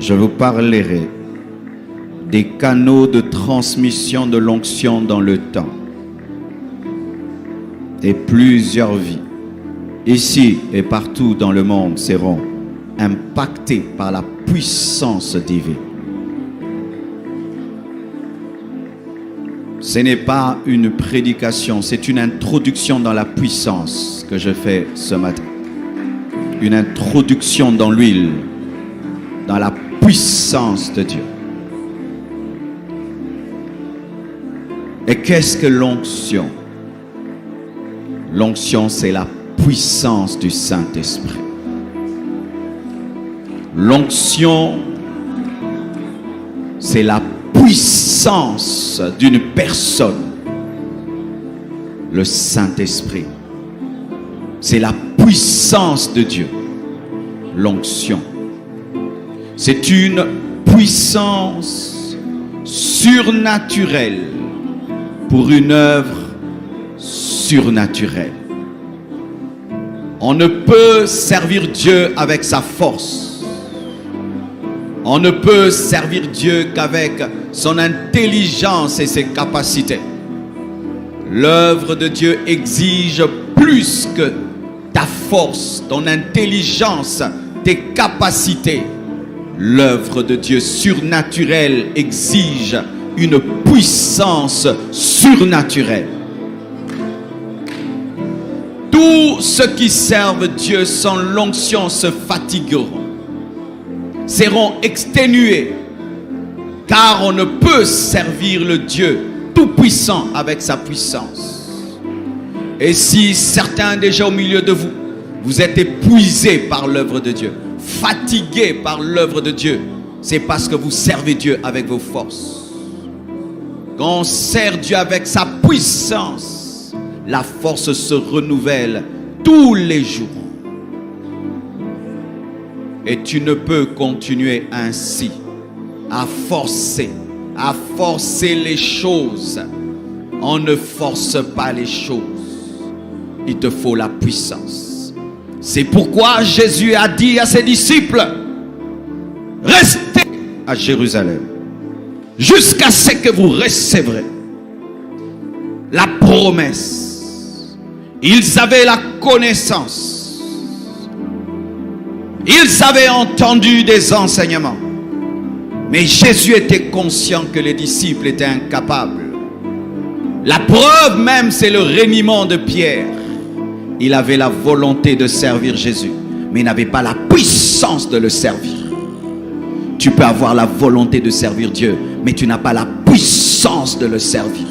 je vous parlerai des canaux de transmission de l'onction dans le temps. Et plusieurs vies, ici et partout dans le monde, seront impactées par la puissance divine. Ce n'est pas une prédication, c'est une introduction dans la puissance que je fais ce matin. Une introduction dans l'huile, dans la puissance de Dieu. Et qu'est-ce que l'onction? L'onction, c'est la puissance du Saint-Esprit. L'onction, c'est la puissance d'une personne. Le Saint-Esprit, c'est la puissance de Dieu. L'onction, c'est une puissance surnaturelle pour une œuvre surnaturelle. On ne peut servir Dieu avec sa force. On ne peut servir Dieu qu'avec son intelligence et ses capacités. L'œuvre de Dieu exige plus que ta force, ton intelligence, tes capacités. L'œuvre de Dieu surnaturelle exige une puissance surnaturelle. Tous ceux qui servent Dieu sans l'onction se fatigueront, seront exténués, car on ne peut servir le Dieu tout-puissant avec sa puissance. Et si certains déjà au milieu de vous, vous êtes épuisés par l'œuvre de Dieu, fatigués par l'œuvre de Dieu, c'est parce que vous servez Dieu avec vos forces. Quand on sert Dieu avec sa puissance, la force se renouvelle tous les jours. Et tu ne peux continuer ainsi à forcer les choses. On ne force pas les choses. Il te faut la puissance. C'est pourquoi Jésus a dit à ses disciples: restez à Jérusalem jusqu'à ce que vous recevrez la promesse. Ils avaient la connaissance. Ils avaient entendu des enseignements. Mais Jésus était conscient que les disciples étaient incapables. La preuve même, c'est le reniement de Pierre. Il avait la volonté de servir Jésus, mais il n'avait pas la puissance de le servir. Tu peux avoir la volonté de servir Dieu, mais tu n'as pas la puissance de le servir.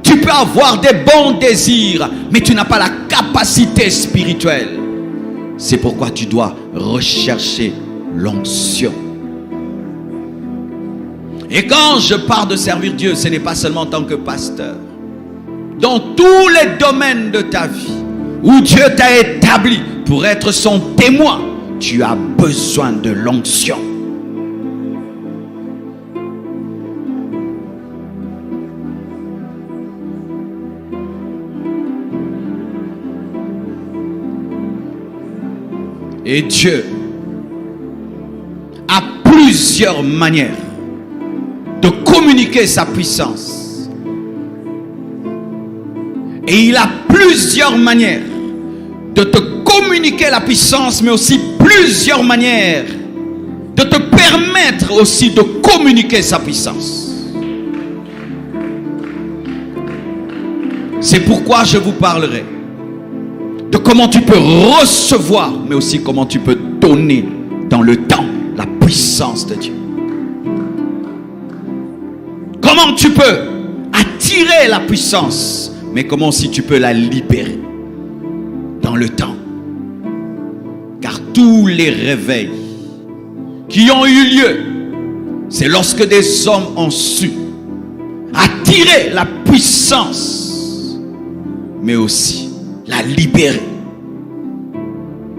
Tu peux avoir des bons désirs, mais tu n'as pas la capacité spirituelle. C'est pourquoi tu dois rechercher l'onction. Et quand je parle de servir Dieu, ce n'est pas seulement en tant que pasteur. Dans tous les domaines de ta vie où Dieu t'a établi pour être son témoin, tu as besoin de l'onction. Et Dieu a plusieurs manières de communiquer sa puissance. Et il a plusieurs manières de te communiquer la puissance, mais aussi plusieurs manières de te permettre aussi de communiquer sa puissance. C'est pourquoi je vous parlerai de comment tu peux recevoir, mais aussi comment tu peux donner dans le temps la puissance de Dieu. Comment tu peux attirer la puissance, mais comment aussi tu peux la libérer dans le temps. Car tous les réveils qui ont eu lieu, c'est lorsque des hommes ont su attirer la puissance, mais aussi la libérer.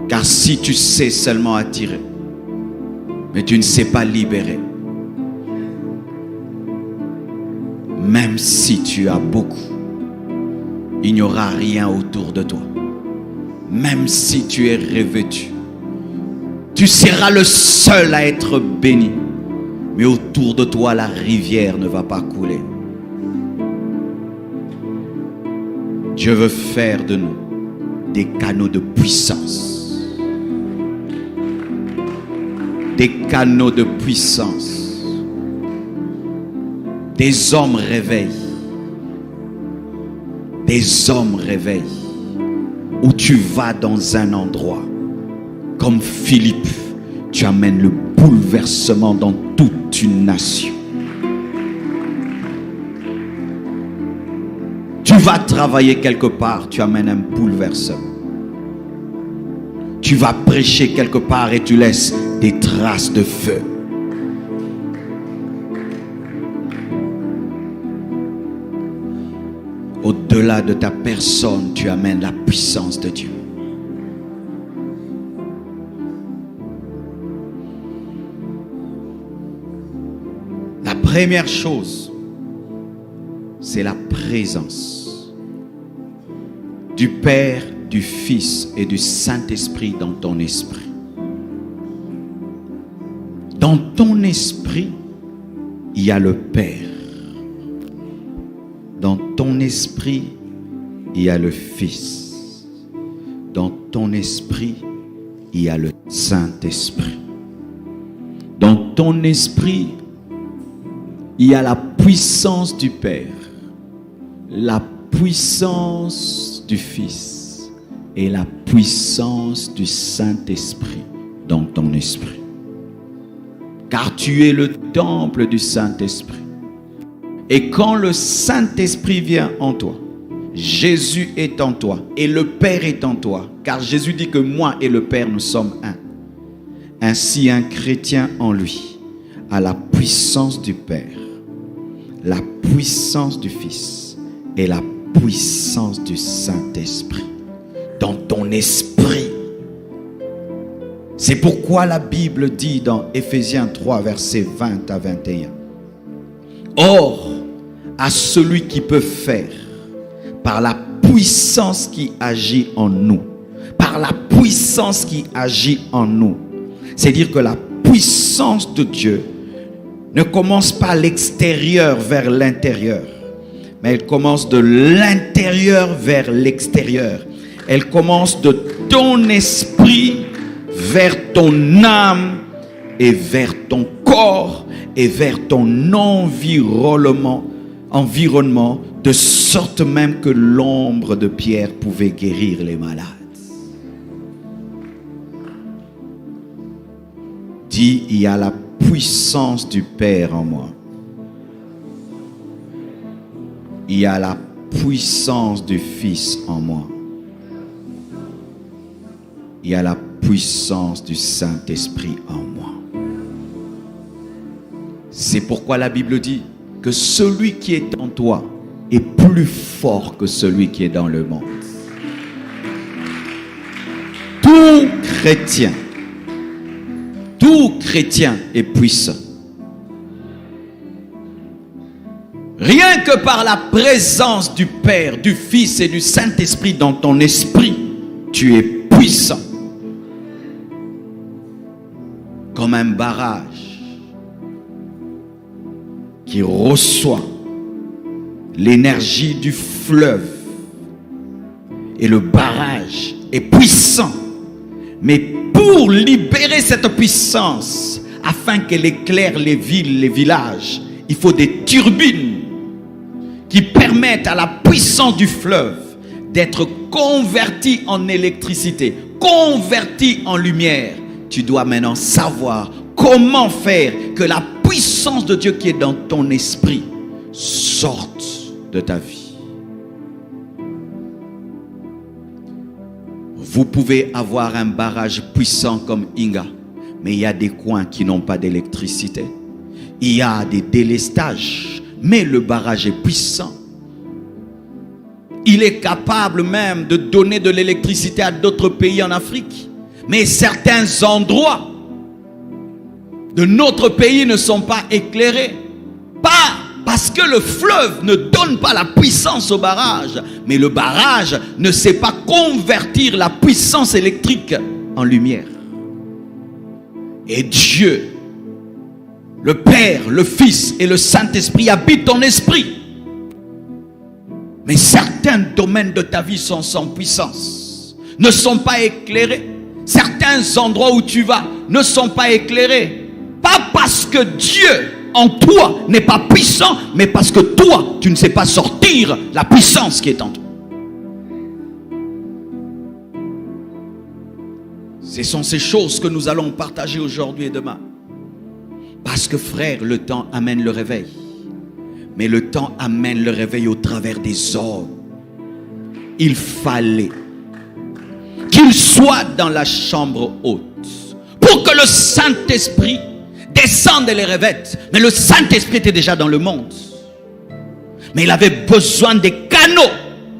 Car si tu sais seulement attirer, mais tu ne sais pas libérer, même si tu as beaucoup, il n'y aura rien autour de toi. Même si tu es revêtu, Tu seras le seul à être béni. Mais autour de toi, la rivière ne va pas couler. Dieu veut faire de nous des canaux de puissance. Des canaux de puissance. Des hommes réveillent. Des hommes réveillent. Où tu vas dans un endroit, comme Philippe, tu amènes le bouleversement dans toute une nation. Tu vas travailler quelque part, tu amènes un bouleversement. Tu vas prêcher quelque part et tu laisses des traces de feu. Au-delà de ta personne, tu amènes la puissance de Dieu. La première chose, c'est la présence du Père, du Fils et du Saint-Esprit dans ton esprit. Dans ton esprit, il y a le Père. Dans ton esprit, il y a le Fils. Dans ton esprit, il y a le Saint-Esprit. Dans ton esprit, il y a la puissance du Père, la puissance du Fils et la puissance du Saint-Esprit dans ton esprit. Car tu es le temple du Saint-Esprit. Et quand le Saint-Esprit vient en toi, Jésus est en toi et le Père est en toi. Car Jésus dit que moi et le Père, nous sommes un. Ainsi, un chrétien en lui a la puissance du Père, la puissance du Fils et la puissance du Saint-Esprit dans ton esprit. C'est pourquoi la Bible dit dans Éphésiens 3, versets 20 à 21. Or, à celui qui peut faire, par la puissance qui agit en nous, par la puissance qui agit en nous, c'est-à-dire que la puissance de Dieu ne commence pas à l'extérieur vers l'intérieur, mais elle commence de l'intérieur vers l'extérieur. Elle commence de ton esprit vers ton âme et vers ton corps et vers ton environnement, de sorte même que l'ombre de Pierre pouvait guérir les malades. Dis, il y a la puissance du Père en moi. Il y a la puissance du Fils en moi. Il y a la puissance du Saint-Esprit en moi. C'est pourquoi la Bible dit que celui qui est en toi est plus fort que celui qui est dans le monde. Tout chrétien est puissant. Rien que par la présence du Père, du Fils et du Saint-Esprit dans ton esprit, tu es puissant. Comme un barrage qui reçoit l'énergie du fleuve. Et le barrage est puissant. Mais pour libérer cette puissance, afin qu'elle éclaire les villes, les villages, il faut des turbines qui permettent à la puissance du fleuve d'être convertie en électricité, convertie en lumière. Tu dois maintenant savoir comment faire que la puissance de Dieu qui est dans ton esprit sorte de ta vie. Vous pouvez avoir un barrage puissant comme Inga, mais il y a des coins qui n'ont pas d'électricité. Il y a des délestages, mais le barrage est puissant. Il est capable même de donner de l'électricité à d'autres pays en Afrique. Mais certains endroits de notre pays ne sont pas éclairés. Pas parce que le fleuve ne donne pas la puissance au barrage, mais le barrage ne sait pas convertir la puissance électrique en lumière. Et Dieu, le Père, le Fils et le Saint-Esprit habitent ton esprit. Mais certains domaines de ta vie sont sans puissance, ne sont pas éclairés. Certains endroits où tu vas ne sont pas éclairés. Pas parce que Dieu en toi n'est pas puissant, mais parce que toi, tu ne sais pas sortir la puissance qui est en toi. Ce sont ces choses que nous allons partager aujourd'hui et demain. Parce que frère, le temps amène le réveil. Mais le temps amène le réveil au travers des hommes. Il fallait qu'il soit dans la chambre haute pour que le Saint-Esprit descende et les revête. Mais le Saint-Esprit était déjà dans le monde. Mais il avait besoin des canaux.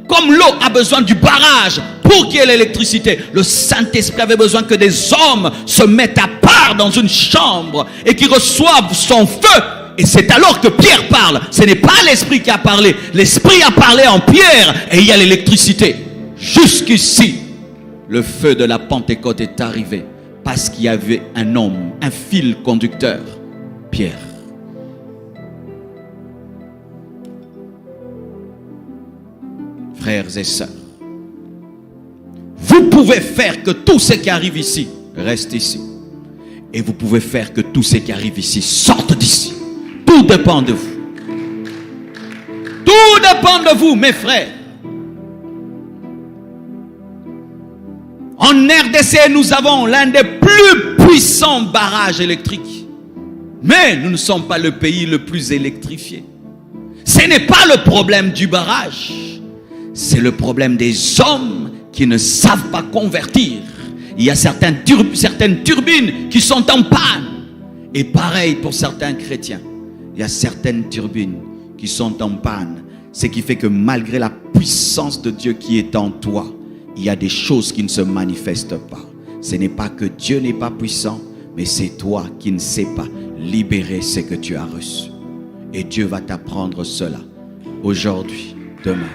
Comme l'eau a besoin du barrage pour qu'il y ait l'électricité, le Saint-Esprit avait besoin que des hommes se mettent à part dans une chambre et qu'ils reçoivent son feu. Et c'est alors que Pierre parle. Ce n'est pas l'Esprit qui a parlé. L'Esprit a parlé en Pierre et il y a l'électricité. Jusqu'ici, le feu de la Pentecôte est arrivé parce qu'il y avait un homme, un fil conducteur, Pierre. Frères et sœurs, vous pouvez faire que tout ce qui arrive ici reste ici. Et vous pouvez faire que tout ce qui arrive ici sorte d'ici. Tout dépend de vous. Tout dépend de vous, mes frères. En RDC, nous avons l'un des plus puissants barrages électriques. Mais nous ne sommes pas le pays le plus électrifié. Ce n'est pas le problème du barrage. C'est le problème des hommes qui ne savent pas convertir. Il y a certaines turbines qui sont en panne. Et pareil pour certains chrétiens. Il y a certaines turbines qui sont en panne. Ce qui fait que malgré la puissance de Dieu qui est en toi, il y a des choses qui ne se manifestent pas. Ce n'est pas que Dieu n'est pas puissant, mais c'est toi qui ne sais pas libérer ce que tu as reçu. Et Dieu va t'apprendre cela aujourd'hui, demain.